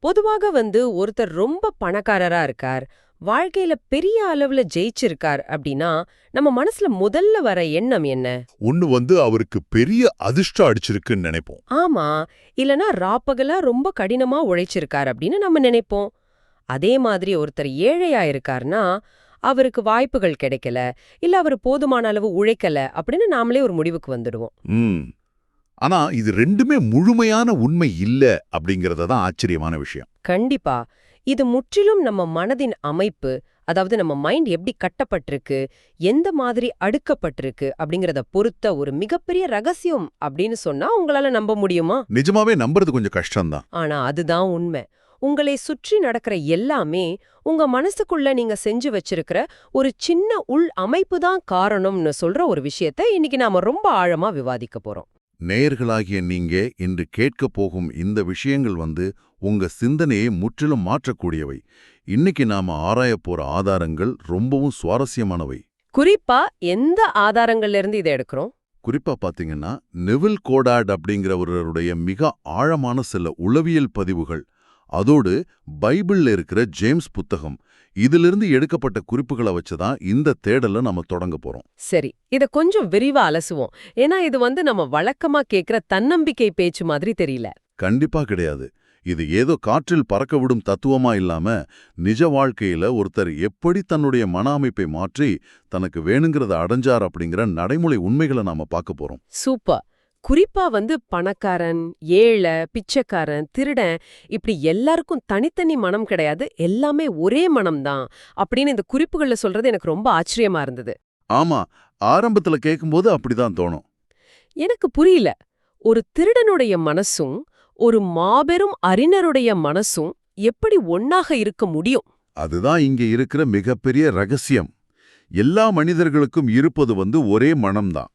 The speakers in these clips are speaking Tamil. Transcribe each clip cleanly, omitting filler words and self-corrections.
பொதுவாக ஒருத்தர் ரொம்ப பணக்காரரா இருக்கார், வாழ்க்கையில பெரிய அளவுல ஜெயிச்சிருக்கார் அப்படின்னா நம்ம மனசுல முதல்ல வர எண்ணம் என்ன? ஒண்ணு அவருக்கு பெரிய அதிர்ஷ்டம் அடிச்சிருக்குன்னு நினைப்போம். ஆமா, இல்லனா ராப்பகலா ரொம்ப கடினமா உழைச்சிருக்கார் அப்படின்னு நம்ம நினைப்போம். அதே மாதிரி ஒருத்தர் ஏழையா இருக்கார்னா அவருக்கு வாய்ப்புகள் கிடைக்கல, இல்ல அவர் போதுமான அளவு உழைக்கல அப்படின்னு நாமளே ஒரு முடிவுக்கு வந்துடுவோம். ம். ஆனா இது ரெண்டுமே முழுமையான உண்மை இல்ல அப்படிங்கறது தான் ஆச்சரியமான விஷயம். கண்டிப்பா. இது முற்றிலும் நம்ம மனதின் அமைப்பு, அதாவது நம்ம மைண்ட் எப்படி கட்டப்பட்டிருக்கு, எந்த மாதிரி அடுக்கப்பட்டிருக்கு அப்படிங்கறத பொறுத்த ஒரு மிகப்பெரிய ரகசியம் அப்படின்னு சொன்னா உங்களால நம்ப முடியுமா? நிஜமாவே நம்புறது கொஞ்சம் கஷ்டம்தான். ஆனா அதுதான் உண்மை. உங்களை சுற்றி நடக்கிற எல்லாமே உங்க மனசுக்குள்ள நீங்க செஞ்சு வச்சிருக்கிற ஒரு சின்ன உள் அமைப்பு தான் காரணம்னு சொல்ற ஒரு விஷயத்தை இன்னைக்கு நாம ரொம்ப ஆழமா விவாதிக்க போறோம். நேயர்களாகிய நீங்க இன்று கேட்கப் போகும் இந்த விஷயங்கள் உங்க சிந்தனையை முற்றிலும் மாற்றக்கூடியவை. இன்னைக்கு நாம ஆராயப் போற ஆதாரங்கள் ரொம்பவும் சுவாரஸ்யமானவை. குறிப்பா எந்த ஆதாரங்கள்ல இருந்து இதை எடுக்கிறோம்? குறிப்பா பாத்தீங்கன்னா, நெவில் கோடார்ட் அப்படிங்கிறவருடைய மிக ஆழமான சில உளவியல் பதிவுகள், அதோடு பைபிள்ல இருக்கிற ஜேம்ஸ் புத்தகம், இதிலிருந்து எடுக்கப்பட்ட குறிப்புகளை வச்சுதான் இந்த தேடலை நம்ம தொடங்க போறோம். சரி, இத கொஞ்சம் விரிவா அலசுவோம். ஏன்னா இது நம்ம வழக்கமா கேக்குற தன்னம்பிக்கை பேச்சு மாதிரி தெரியல. கண்டிப்பா கிடையாது. இது ஏதோ காற்றில் பறக்க விடும் தத்துவமா இல்லாம, நிஜ வாழ்க்கையில ஒருத்தர் எப்படி தன்னுடைய மன அமைப்பை மாற்றி தனக்கு வேணுங்கிறத அடைஞ்சார் அப்படிங்கிற நடைமுறை உண்மைகளை நாம பார்க்க போறோம். சூப்பர். குறிப்பா பணக்காரன், ஏழை, பிச்சைக்காரன், திருடன் இப்படி எல்லாருக்கும் தனித்தனி மனம் கிடையாது, எல்லாமே ஒரே மனம்தான் அப்படின்னு இந்த குறிப்புகள்ல சொல்றது எனக்கு ரொம்ப ஆச்சரியமா இருந்தது. ஆமா, ஆரம்பத்துல கேட்கும்போது அப்படிதான் தோணும். எனக்கு புரியல. ஒரு திருடனுடைய மனசும் ஒரு மாபெரும் அறிஞருடைய மனசும் எப்படி ஒன்னாக இருக்க முடியும்? அதுதான் இங்க இருக்கிற மிகப்பெரிய ரகசியம். எல்லா மனிதர்களுக்கும் இருப்பது ஒரே மனம்தான்.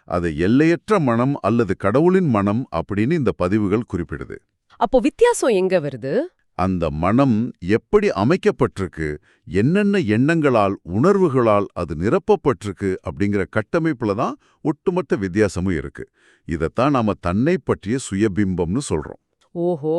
அது எல்லையற்ற மனம் அல்லது கடவுளின் மனம் அப்படின்னு இந்த பதிவுகள் குறிப்பிடுது. அப்போ வித்தியாசம் எங்க வருது? அந்த மனம் எப்படி அமைக்கப்பட்டிருக்கு, என்னென்ன எண்ணங்களால் உணர்வுகளால் அது நிரப்பப்பட்டிருக்கு அப்படிங்கிற கட்டமைப்புல தான் ஒட்டுமொத்த வித்தியாசமும் இருக்கு. இதத்தான் நாம தன்னை பற்றிய சுயபிம்பம்னு சொல்றோம். ஓஹோ,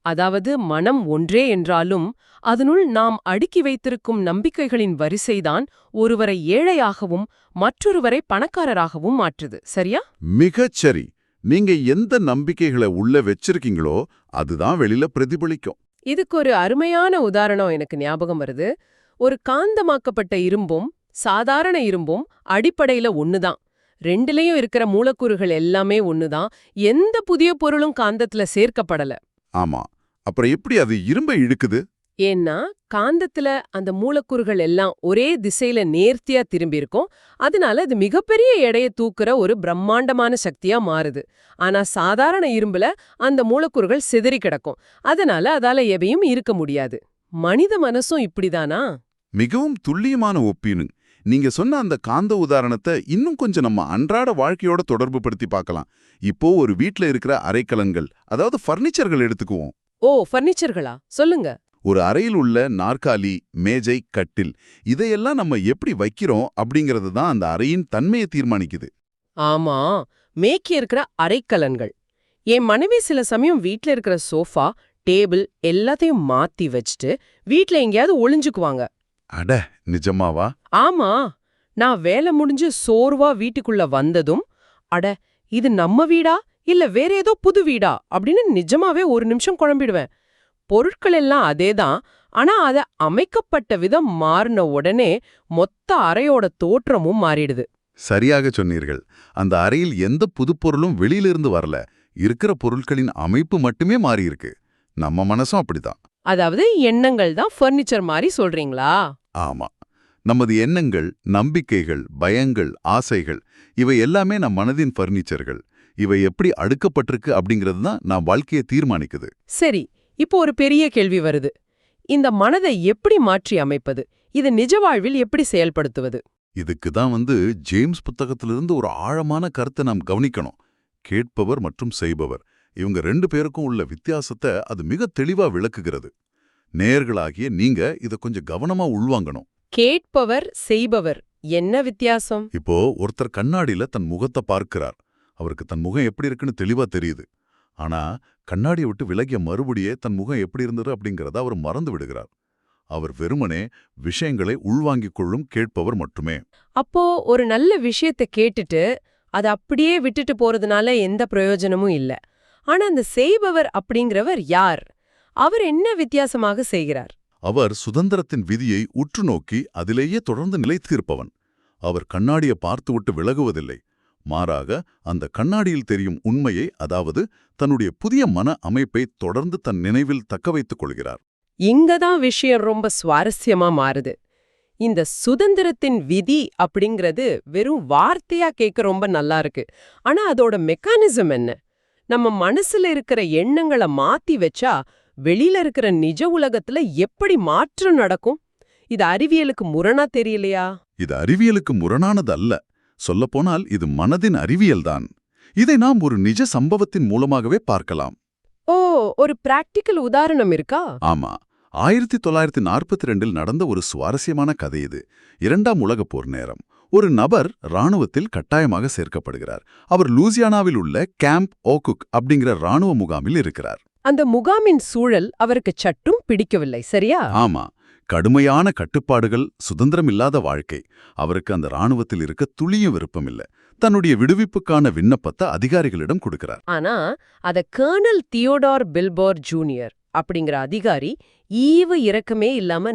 அதாவது மனம் ஒன்றே என்றாலும் அதனுள் நாம் அடுக்கி வைத்திருக்கும் நம்பிக்கைகளின் வரிசைதான் ஒருவரை ஏழையாகவும் மற்றொருவரை பணக்காரராகவும் மாற்றுது, சரியா? மிகச் சரி. நீங்க எந்த நம்பிக்கைகளை உள்ள வச்சிருக்கீங்களோ அதுதான் வெளியில பிரதிபலிக்கும். இதுக்கு ஒரு அருமையான உதாரணம் எனக்கு ஞாபகம் வருது. ஒரு காந்தமாக்கப்பட்ட இரும்பும் சாதாரண இரும்பும் அடிப்படையில ஒண்ணுதான். ரெண்டுலயும் இருக்கிற மூலக்கூறுகள் எல்லாமே ஒண்ணுதான். எந்த புதிய பொருளும் காந்தத்துல சேர்க்கப்படல. ஆமா, அப்புறம் எப்படி அது இரும்பை இழுக்குது? ஏன்னா காந்தத்துல அந்த மூலக்கூறுகள் எல்லாம் ஒரே திசையில நேர்த்தியா திரும்பி இருக்கும். அதனால அது மிகப்பெரிய எடையை தூக்குற ஒரு பிரம்மாண்டமான சக்தியா மாறுது. ஆனா சாதாரண இரும்புல அந்த மூலக்கூறுகள் சிதறி கிடக்கும். அதனால அதால எவையும் இருக்க முடியாது. மனித மனசும் இப்படிதானா? மிகவும் துல்லியமான ஒப்பீனு. நீங்க சொன்ன அந்த காந்த உதாரணத்தை இன்னும் கொஞ்சம் நம்ம அன்றாட வாழ்க்கையோட தொடர்பு படுத்தி பார்க்கலாம். இப்போ ஒரு வீட்ல இருக்கிற அறைக்கலன்கள், அதாவது ஃபர்னிச்சர்கள் எடுத்துக்குவோம். ஓ, ஃபர்னிச்சர்களா? சொல்லுங்க. ஒரு அறையில் உள்ள நாற்காலி, மேஜை, கட்டில் இதையெல்லாம் நம்ம எப்படி வைக்கிறோம் அப்படிங்கிறது தான் அந்த அறையின் தன்மையை தீர்மானிக்குது. ஆமா, மேக்கி இருக்கிற அறைக்கலன்கள். என் மனைவி சில சமயம் வீட்ல இருக்கிற சோஃபா, டேபிள் எல்லாத்தையும் மாத்தி வச்சுட்டு வீட்ல எங்கேயாவது ஒளிஞ்சுக்குவாங்க. அட, நிஜமாவா? ஆமா, நான் வேலை முடிஞ்சு சோர்வா வீட்டுக்குள்ள வந்ததும், அட இது நம்ம வீடா இல்ல வேற ஏதோ புது வீடா அப்படின்னு நிஜமாவே ஒரு நிமிஷம் குழம்பிடுவேன். பொருட்கள் எல்லாம் அதேதான், ஆனா அத அமைக்கப்பட்ட விதம் மாறின உடனே மொத்த அறையோட தோற்றமும் மாறிடுது. சரியாக சொன்னீர்கள். அந்த அறையில் எந்த புதுப்பொருளும் வெளியிலிருந்து வரல. இருக்கிற பொருட்களின் அமைப்பு மட்டுமே மாறியிருக்கு. நம்ம மனசும் அப்படிதான். அதாவது எண்ணங்கள் தான் ஃபர்னிச்சர் மாதிரி சொல்றீங்களா? ஆமா, நமது எண்ணங்கள், நம்பிக்கைகள், பயங்கள், ஆசைகள் இவை எல்லாமே நம் மனதின் ஃபர்னிச்சர்கள். இவை எப்படி அடுக்கப்பட்டிருக்கு அப்படிங்கிறது தான் நம் வாழ்க்கையை தீர்மானிக்குது. சரி, இப்போ ஒரு பெரிய கேள்வி வருது. இந்த மனதை எப்படி மாற்றி அமைப்பது? இது நிஜ வாழ்வில் எப்படி செயல்படுத்துவது? இதுக்கு தான் ஜேம்ஸ் புத்தகத்திலிருந்து ஒரு ஆழமான கருத்தை நாம் கவனிக்கணும். கேட்பவர் மற்றும் செய்பவர், இவங்க ரெண்டு பேருக்கும் உள்ள வித்தியாசத்தை அது மிக தெளிவா விளக்குகிறது. நேயர்களாகிய நீங்க இத கொஞ்சம் கவனமா உள்வாங்கணும். கேட்பவர், செய்பவர் என்ன வித்தியாசம்? இப்போ ஒருத்தர் கண்ணாடியில தன் முகத்தை பார்க்கிறார். அவருக்கு தன் முகம் எப்படி இருக்குன்னு தெளிவா தெரியுது. ஆனா கண்ணாடியை விட்டு விலகிய மறுபடியே தன் முகம் எப்படி இருந்தது அப்படிங்கறத அவர் மறந்து விடுகிறார். அவர் வெறுமனே விஷயங்களை உள்வாங்கிக் கொள்ளும் கேட்பவர் மட்டுமே. அப்போ ஒரு நல்ல விஷயத்தை கேட்டுட்டு அதை அப்படியே விட்டுட்டு போறதுனால எந்த பிரயோஜனமும் இல்ல. ஆனா அந்த செய்பவர் அப்படிங்கிறவர் யார்? அவர் என்ன வித்தியாசமாக செய்கிறார்? அவர் சுதந்திரத்தின் விதியை உற்று நோக்கி அதிலேயே தொடர்ந்து நிலைத்திருப்பவன். அவர் கண்ணாடியை பார்த்துவிட்டு விலகுவதில்லை. மாறாக அந்த கண்ணாடியில் தெரியும் உண்மையை, அதாவது தன்னுடைய புதிய மன அமைப்பை தொடர்ந்து தன் நினைவில் தக்க வைத்துக் கொள்கிறார். இங்கதான் விஷயம் ரொம்ப சுவாரஸ்யமா மாறுது. இந்த சுதந்திரத்தின் விதி அப்படிங்கிறது வெறும் வார்த்தையா கேட்க ரொம்ப நல்லா இருக்கு. ஆனா அதோட மெக்கானிசம் என்ன? நம்ம மனசுல இருக்கிற எண்ணங்களை மாத்தி வச்சா வெளியில இருக்கிற நிஜ உலகத்துல எப்படி மாற்றம் நடக்கும்? இது அறிவியலுக்கு முரணா தெரியலையா? இது அறிவியலுக்கு முரணானது அல்ல. சொல்லப்போனால் இது மனதின் அறிவியல்தான். இதை நாம் ஒரு நிஜ சம்பவத்தின் மூலமாகவே பார்க்கலாம். ஓ, ஒரு பிராக்டிக்கல் உதாரணம் இருக்கா? ஆமா, 1942 நடந்த ஒரு சுவாரஸ்யமான கதை இது. 2ஆம் உலகப் போர் நேரம். ஒரு நபர் ராணுவத்தில் கட்டாயமாக சேர்க்கப்படுகிறார். அவர் லூசியானாவில் உள்ள கேம்ப் ஓகுக் அப்படிங்கிற ராணுவ முகாமில் இருக்கிறார். அந்த முகாமின் சூழல் அவருக்கு சற்றும் பிடிக்கவில்லை, சரியா? ஆமா, கடுமையான கட்டுப்பாடுகள், சுதந்திரமில்லாத வாழ்க்கை. அவருக்கு அந்த ராணுவத்தில் இருக்க துளியும் விருப்பமில்லை. தன்னுடைய விடுவிப்புக்கான விண்ணப்பத்தை அதிகாரிகளிடம் கொடுக்கிறார். ஆனா அத கர்னல் தியோடார் பில்போர் ஜூனியர் அப்படிங்கிற அதிகாரி ஈவு இரக்கமே இல்லாம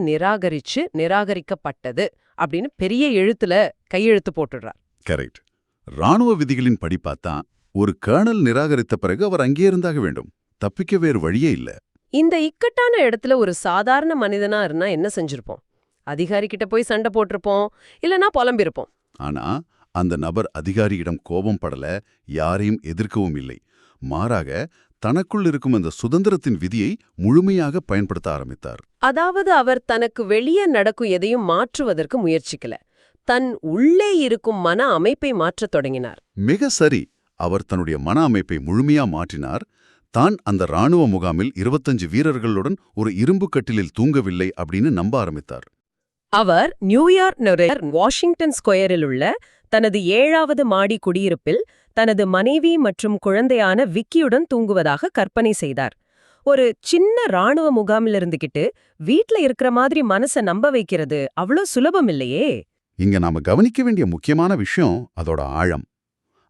நிராகரிக்கப்பட்டது அப்படின்னு பெரிய எழுத்துல கையெழுத்து போட்டுடுறார். கரெக்ட். ராணுவ விதிகளின் படி பார்த்தா ஒரு கர்னல் நிராகரித்த பிறகு அவர் அங்கே இருந்தாக வேண்டும். தப்பிக்க வேறு வழியே இல்ல. இந்த இக்கட்டான இடத்துல ஒரு சாதாரண மனிதனா இருந்தா என்ன செஞ்சிருப்போம்? அதிகாரி கிட்ட போய் சண்டை போட்டிருப்போம், இல்லனா புலம்பிருப்போம். ஆனா அந்த நபர் அதிகாரியிடம் கோபம் படல, யாரையும் எதிர்க்கவும் இல்லை. மாறாக தனக்குள் இருக்கும் அந்த சுதந்திரத்தின் விதியை முழுமையாக பயன்படுத்த ஆரம்பித்தார். அதாவது அவர் தனக்கு வெளியே நடக்கும் எதையும் மாற்றுவதற்கு முயற்சிக்கல, தன் உள்ளே இருக்கும் மன அமைப்பை மாற்றத் தொடங்கினார். மிக சரி. அவர் தன்னுடைய மன அமைப்பை முழுமையா மாற்றினார். தான் அந்த ராணுவ முகாமில் 25 வீரர்களுடன் ஒரு இரும்பு கட்டிலில் தூங்கவில்லை அப்படின்னு நம்ப ஆரம்பித்தார். அவர் நியூயார்க் வாஷிங்டன் ஸ்கொயரில் உள்ள தனது 7வது மாடி குடியிருப்பில் தனது மனைவி மற்றும் குழந்தையான விக்கியுடன் தூங்குவதாக கற்பனை செய்தார். ஒரு சின்ன ராணுவ முகாமில் இருந்துகிட்டு வீட்ல இருக்கிற மாதிரி மனச நம்ப வைக்கிறது அவ்வளோ சுலபம் இல்லையே. இங்க நாம கவனிக்க வேண்டிய முக்கியமான விஷயம் அதோட ஆழம்.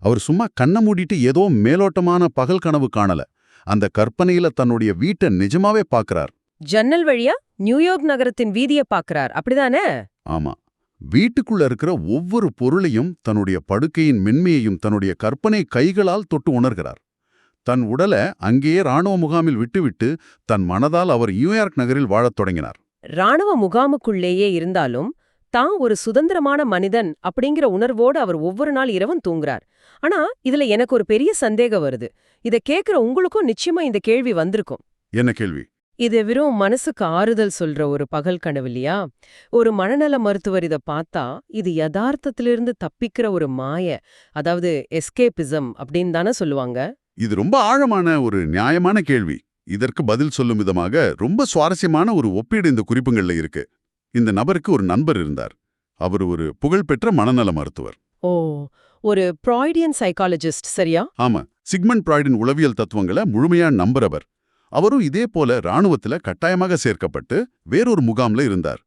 அவர் சும்மா கண்ணை மூடிட்டு ஏதோ மேலோட்டமான பகல் கனவு காணல. அந்த கற்பனையில தன்னுடைய வீட்டை நிஜமாவே பார்க்கறார். ஜன்னல் வழியா நியூயார்க் நகரத்தின் வீதியை பார்க்கறார், அப்படிதானே? ஆமா, வீட்டுக்குள்ள இருக்கிற ஒவ்வொரு பொருளையும், தன்னுடைய படுக்கையின் மென்மையையும் தன்னுடைய கற்பனை கைகளால் தொட்டு உணர்கிறார். தன் உடலை அங்கேயே ராணுவ முகாமில் விட்டுவிட்டு தன் மனதால் அவர் நியூயார்க் நகரில் வாழத் தொடங்கினார். ராணுவ முகாமுக்குள்ளேயே இருந்தாலும் தான் ஒரு சுதந்திரமான மனிதன் அப்படிங்கிற உணர்வோடு அவர் ஒவ்வொரு நாள் இரவும் தூங்குறார். ஆனா இதுல எனக்கு ஒரு பெரிய சந்தேகம் வருது. இத கேக்குற உங்களுக்கும் நிச்சயமா இந்த கேள்வி வந்திருக்கும். என்ன கேள்வி? இது வெறும் மனசுக்கு ஆறுதல் சொல்ற ஒரு பகல் கனவு இல்லையா? ஒரு மனநல மருத்துவர் இத பார்த்தா இது யதார்த்தத்திலிருந்து தப்பிக்கிற ஒரு மாய, அதாவது எஸ்கேபிசம் அப்படின்னு தானே சொல்லுவாங்க. இது ரொம்ப ஆழமான ஒரு நியாயமான கேள்வி. இதற்கு பதில் சொல்லும் விதமாக ரொம்ப சுவாரஸ்யமான ஒரு ஒப்பீடு இந்த குறிப்புகள்ல இருக்கு. இந்த நபருக்கு ஒரு நண்பர் இருந்தார். அவர் ஒரு புகழ்பெற்ற மனநல மருத்துவர். ஓ, ஒரு ஃப்ராய்டியன் சைக்காலஜிஸ்ட், சரியா? ஆமா, சிக்மண்ட் ஃப்ராய்டின் உளவியல் தத்துவங்களை முழுமையா நம்புறவர். அவரும் இதே போல ராணுவத்துல கட்டாயமாக சேர்க்கப்பட்டு வேறொரு முகாம்ல இருந்தார்.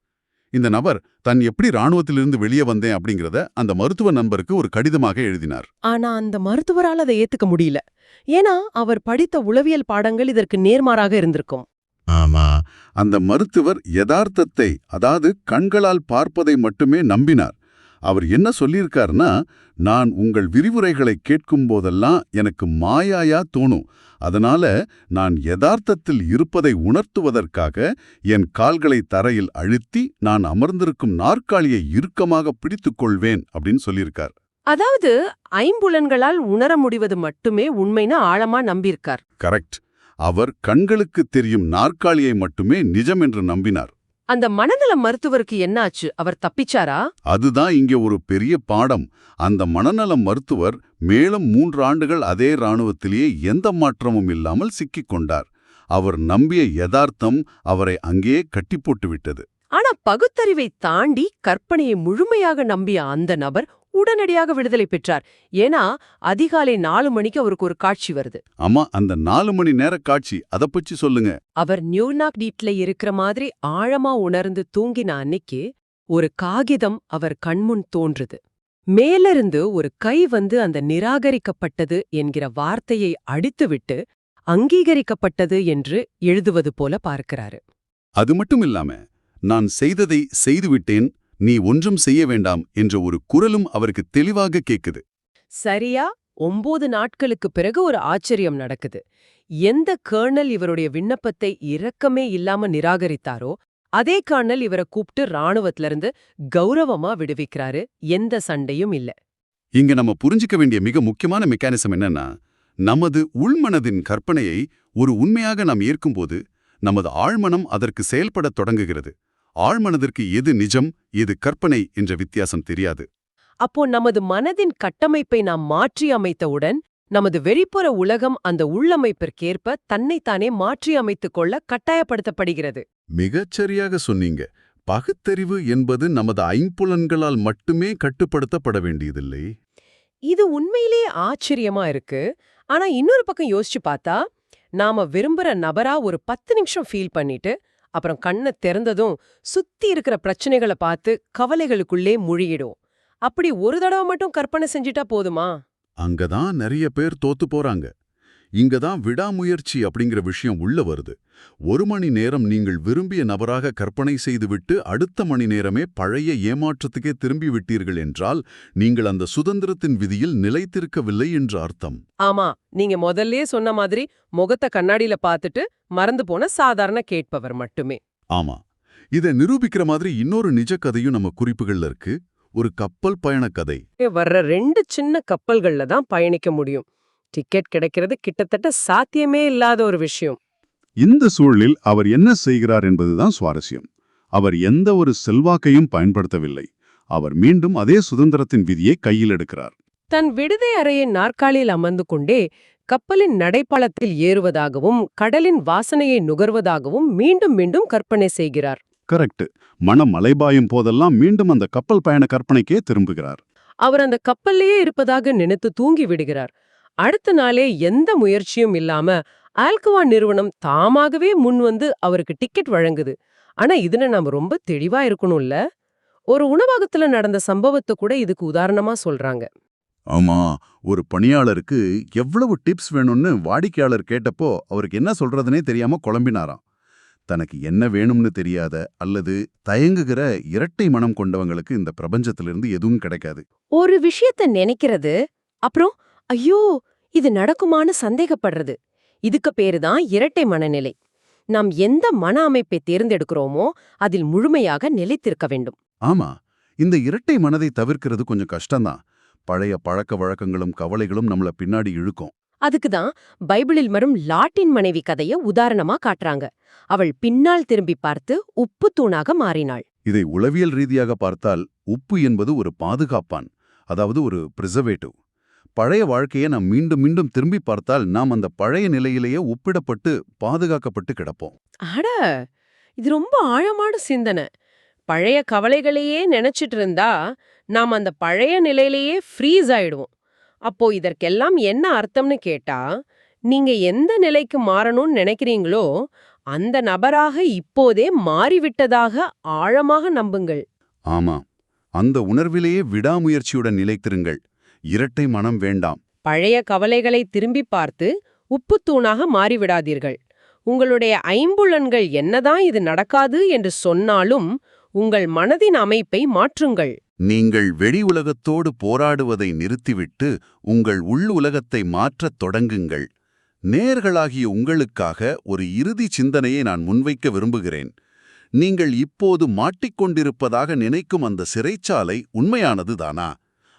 இந்த நபர் தான் எப்படி ராணுவத்திலிருந்து வெளியே வந்தேன் அப்படிங்கறத அந்த மருத்துவ நண்பருக்கு ஒரு கடிதமாக எழுதினார். ஆனா அந்த மருத்துவரால் அதை ஏத்துக்க முடியல. ஏன்னா அவர் படித்த உளவியல் பாடங்கள் இதற்கு நேர்மாறாக இருந்திருக்கும். ஆமா, அந்த மருத்துவர் யதார்த்தத்தை, அதாவது கண்களால் பார்ப்பதை மட்டுமே நம்பினார். அவர் என்ன சொல்லியிருக்காருன்னா, நான் உங்கள் விரிவுரைகளை கேட்கும் போதெல்லாம் எனக்கு மாயாயா தோணும். அதனால நான் யதார்த்தத்தில் இருப்பதை உணர்த்துவதற்காக என் கால்களை தரையில் அழுத்தி நான் அமர்ந்திருக்கும் நாற்காலியை இறுக்கமாக பிடித்துக் கொள்வேன் அப்படின்னு சொல்லியிருக்கார். அதாவது ஐம்புலன்களால் உணர முடிவது மட்டுமே உண்மைன்னு ஆழமா நம்பியிருக்கார். கரெக்ட். அவர் கண்களுக்கு தெரியும் நாற்காலியை மட்டுமே நிஜம் என்று நம்பினார். அந்த மனநல மருத்துவருக்கு என்னாச்சு? அவர் தப்பிச்சாரா? அதுதான் இங்கே ஒரு பெரிய பாடம். அந்த மனநல மருத்துவர் மேலும் 3 ஆண்டுகள் அதே ராணுவத்திலேயே எந்த மாற்றமும் இல்லாமல் சிக்கிக் கொண்டார். அவர் நம்பிய யதார்த்தம் அவரை அங்கேயே கட்டி போட்டு விட்டது. ஆனா பகுத்தறிவை தாண்டி கற்பனையை முழுமையாக நம்பிய அந்த நபர் உடனடியாக விடுதலை பெற்றார். ஏன்னா அதிகாலை 4 மணிக்கு அவருக்கு ஒரு காட்சி வருது. ஆமா, அந்த 4 மணி நேர காட்சி அத பத்தி சொல்லுங்க. அவர் நியூனாக் டீப்ல இருக்கிற மாதிரி ஆழமா உணர்ந்து தூங்கின அன்னைக்கு ஒரு காகிதம் அவர் கண்முன் தோன்றுது. மேலிருந்து ஒரு கை வந்து அந்த நிராகரிக்கப்பட்டது என்கிற வார்த்தையை அடித்துவிட்டு அங்கீகரிக்கப்பட்டது என்று எழுதுவது போல பார்க்கிறாரு. அது மட்டும் இல்லாம, நான் செய்ததை செய்துவிட்டேன், நீ ஒன்றும் செய்ய வேண்டாம் என்ற ஒரு குரலும் அவருக்கு தெளிவாக கேக்குது. சரியா 9 நாட்களுக்கு பிறகு ஒரு ஆச்சரியம் நடக்குது. எந்த கர்னல் இவருடைய விண்ணப்பத்தை இரக்கமே இல்லாம நிராகரித்தாரோ அதே கர்னல் இவரை கூப்பிட்டு ராணுவத்துல இருந்து கௌரவமா விடுவிக்கிறாரு. எந்த சண்டையும் இல்ல. இங்க நம்ம புரிஞ்சிக்க வேண்டிய மிக முக்கியமான மெக்கானிசம் என்னன்னா, நமது உள்மனதின் கற்பனையை ஒரு உண்மையாக நாம் ஏற்கும்போது நமது ஆழ்மனம் அதற்கு செயல்படத் தொடங்குகிறது. ஆழ்மனதிற்கு எது நிஜம், எது கற்பனை என்ற வித்தியாசம் தெரியாது. அப்போ நமது மனதின் கட்டமைப்பை நாம் மாற்றி அமைத்தவுடன் நமது வெளிப்புற உலகம் அந்த உள்ளமைப்பிற்கேற்ப தன்னைத்தானே மாற்றி அமைத்துக் கொள்ள கட்டாயப்படுத்தப்படுகிறது. மிகச்சரியாக சொன்னீங்க. பகுத்தறிவு என்பது நமது ஐம்புலன்களால் மட்டுமே கட்டுப்படுத்தப்பட வேண்டியதில்லை. இது உண்மையிலேயே ஆச்சரியமா இருக்கு. ஆனா இன்னொரு பக்கம் யோசிச்சு பார்த்தா, நாம விரும்புற நபரா ஒரு 10 நிமிஷம் ஃபீல் பண்ணிட்டு அப்புறம் கண்ணை திறந்ததும் சுத்தி இருக்கிற பிரச்சனைகளை பார்த்து கவலைகளுக்குள்ளே முழுகிடும். அப்படி ஒரு தடவை மட்டும் கற்பனை செஞ்சிட்டா போதுமா? அங்கதான் நிறைய பேர் தோத்து போறாங்க. இங்கதான் விடாமுயற்சி அப்படிங்கிற விஷயம் உள்ள வருது. 1 மணி நேரம் நீங்கள் விரும்பிய நபராக கற்பனை செய்துவிட்டு அடுத்த மணி நேரமே பழைய ஏமாற்றத்துக்கே திரும்பி விட்டீர்கள் என்றால் நீங்கள் அந்த சுதந்திரத்தின் விதியில் நிலைத்திருக்கவில்லை என்று அர்த்தம். ஆமா, நீங்க முதல்லயே சொன்ன மாதிரி முகத்தை கண்ணாடியில பார்த்துட்டு மறந்து போன சாதாரண கேட்பவர் மட்டுமே. ஆமா, இதை நிரூபிக்கிற மாதிரி இன்னொரு நிஜ கதையும் நம்ம குறிப்புகள்ல இருக்கு. ஒரு கப்பல் பயண கதை. வர்ற 2 சின்ன கப்பல்கள்ல தான் பயணிக்க முடியும். டிக்கெட் கிடைக்கிறது கிட்டத்தட்ட சாத்தியமே இல்லாத ஒரு விஷயம். இந்த சூழலில் அவர் என்ன செய்கிறார் என்பதுதான் சுவாரஸ்யம். அவர் எந்த ஒரு செல்வாக்கையும் பயன்படுத்தவில்லை. அவர் மீண்டும் அதே சுதந்திரத்தின் விதியை கையில் எடுக்கிறார். தன் விடுதி அறையின் நாற்காலியில் அமர்ந்து கொண்டே கப்பலின் நடைப்பாலத்தில் ஏறுவதாகவும் கடலின் வாசனையை நுகர்வதாகவும் மீண்டும் மீண்டும் கற்பனை செய்கிறார். கரெக்ட். மனம் அலைபாயும் போதெல்லாம் மீண்டும் அந்த கப்பல் பயண கற்பனைக்கே திரும்புகிறார். அவர் அந்த கப்பல்லையே இருப்பதாக நினைத்து தூங்கி விடுகிறார். அடுத்த நாளே எந்த முயற்சியும் இல்லாம ஆல்கவா நிறுவனம் தாமாகவே முன் வந்து அவருக்கு டிக்கெட் வழங்குது. ஆனா இதுல நாம ரொம்ப தெளிவா இருக்கணும்ல. ஒரு உணவகத்துல நடந்த சம்பவத்தை கூட இதுக்கு உதாரணமா சொல்றாங்க. ஆமா, ஒரு பணியாளருக்கு எவ்வளவு டிப்ஸ் வேணும்னு வாடிக்கையாளர் கேட்டப்போ அவருக்கு என்ன சொல்றதுனே தெரியாம குழம்பினாராம். தனக்கு என்ன வேணும்னு தெரியாத அல்லது தயங்குகிற இரட்டை மனம் கொண்டவங்களுக்கு இந்த பிரபஞ்சத்திலிருந்து எதுவும் கிடைக்காது. ஒரு விஷயத்த நினைக்கிறது, அப்புறம் ஐயோ இது நடக்குமான்னு சந்தேகப்படுறது, இதுக்கு பேருதான் இரட்டை மனநிலை. நாம் எந்த மன அமைப்பை தேர்ந்தெடுக்கிறோமோ அதில் முழுமையாக நிலைத்திருக்க வேண்டும். ஆமா, இந்த இரட்டை மனதை தவிர்க்கிறது கொஞ்சம் கஷ்டம்தான். பழைய பழக்க வழக்கங்களும் கவலைகளும் நம்மள பின்னாடி இழுக்கும். அதுக்குதான் பைபிளில் வரும் லாட்டின் மனைவி கதைய உதாரணமா காட்டுறாங்க. அவள் பின்னால் திரும்பி பார்த்து உப்பு தூணாக மாறினாள். இதை உளவியல் ரீதியாக பார்த்தால் உப்பு என்பது ஒரு பாதுகாப்பான், அதாவது ஒரு பிரிசர்வேட்டிவ். பழைய வாழ்க்கையை நாம் மீண்டும் மீண்டும் திரும்பி பார்த்தால் நாம் அந்த பழைய நிலையிலேயே உப்பிடப்பட்டு பாதுகாக்கப்பட்டு கிடப்போம். அட, இது ரொம்ப ஆழமான சிந்தனை. பழைய கவலைகளையே நினைச்சிட்டு இருந்தா நாம் அந்த பழைய நிலையிலேயே ஃப்ரீஸ் ஆயிடுவோம். அப்போ இதற்கெல்லாம் என்ன அர்த்தம்னு கேட்டா, நீங்க எந்த நிலைக்கு மாறணும்னு நினைக்கிறீங்களோ அந்த நபராக இப்போதே மாறிவிட்டதாக ஆழமாக நம்புங்கள். ஆமா, அந்த உணர்விலேயே விடாமுயற்சியுடன் நிலைத்திருங்கள். இரட்டை மனம் வேண்டாம். பழைய கவலைகளை திரும்பி பார்த்து உப்புத்தூணாக மாறிவிடாதீர்கள். உங்களுடைய ஐம்புலன்கள் என்னதான் இது நடக்காது என்று சொன்னாலும் உங்கள் மனதின் அமைப்பை மாற்றுங்கள். நீங்கள் வெளி உலகத்தோடு போராடுவதை நிறுத்திவிட்டு உங்கள் உள் உலகத்தை மாற்றத் தொடங்குங்கள். நேயர்களாகிய உங்களுக்காக ஒரு இறுதி சிந்தனையை நான் முன்வைக்க விரும்புகிறேன். நீங்கள் இப்போது மாட்டிக்கொண்டிருப்பதாக நினைக்கும் அந்த சிறைச்சாலை உண்மையானது தானா?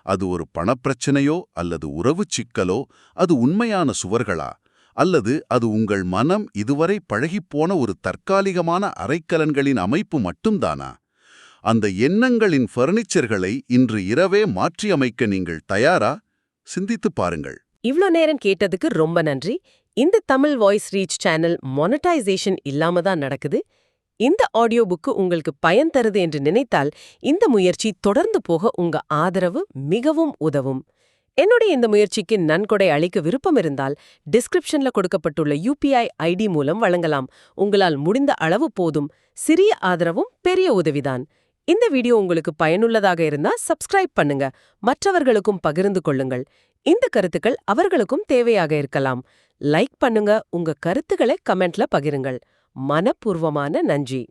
அது ஒரு பணப்பிரச்சனையோ அல்லது உறவுச் சிக்கலோ? அது உண்மையான சுவர்களா? அல்லது அது உங்கள் மனம் இதுவரை பழகிப்போன ஒரு தற்காலிகமான அரைக்கலன்களின் அமைப்பு மட்டும்தானா? அந்த எண்ணங்களின் ஃபர்னிச்சர்களை இன்று இரவே மாற்றியமைக்க நீங்கள் தயாரா? சிந்தித்துப் பாருங்கள். இவ்ளோ நேரம் கேட்டதுக்கு ரொம்ப நன்றி. இந்த Tamil voice reach channel monetisation இல்லாம தான் நடக்குது. இந்த ஆடியோ புக்கு உங்களுக்கு பயன் தருது என்று நினைத்தால் இந்த முயற்சி தொடர்ந்து போக உங்க ஆதரவு மிகவும் உதவும். என்னுடைய இந்த முயற்சிக்கு நன்கொடை அளிக்க விருப்பம் இருந்தால் டிஸ்கிரிப்ஷன்ல கொடுக்கப்பட்டுள்ள UPI ID மூலம் வழங்கலாம். உங்களால் முடிந்த அளவு போதும். சிறிய ஆதரவும் பெரிய உதவிதான். இந்த வீடியோ உங்களுக்கு பயனுள்ளதாக இருந்தா சப்ஸ்கிரைப் பண்ணுங்க. மற்றவர்களுக்கும் பகிர்ந்து கொள்ளுங்கள். இந்த கருத்துக்கள் அவர்களுக்கும் தேவையாக இருக்கலாம். லைக் பண்ணுங்க. உங்க கருத்துக்களை கமெண்ட்ல பகிருங்கள். மனப்பூர்வமான நன்றி.